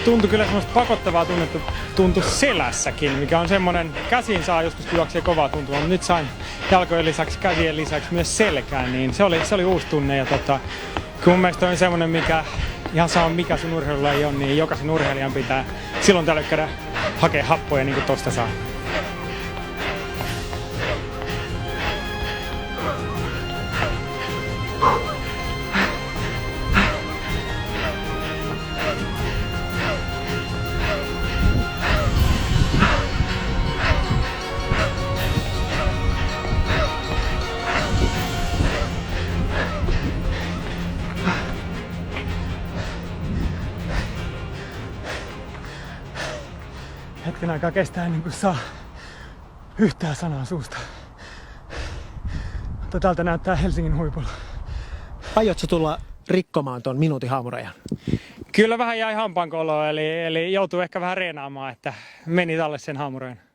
tuntui kyllä semmoista pakottavaa tunnetta tuntui selässäkin, mikä on semmoinen, käsiin saa joskus kun juoksee kovaa tuntua, mutta nyt sain jalkojen lisäksi, käsien lisäksi myös selkään, niin se oli uusi tunne ja kun mun mielestä on semmoinen, mikä ihan sama mikä sun urheilulaji on, niin jokaisen urheilijan pitää silloin tällöin käydä hakea happoja niin kuin tosta saa. Hetken aikaa kestää ennen kuin saa yhtään sanaa suusta. Mutta tältä näyttää Helsingin huipulla. Aiotko tulla rikkomaan ton minuutin haamurajan? Kyllä vähän jäi hampaankoloon, eli joutuu ehkä vähän reenaamaan, että meni talle sen haamurajan.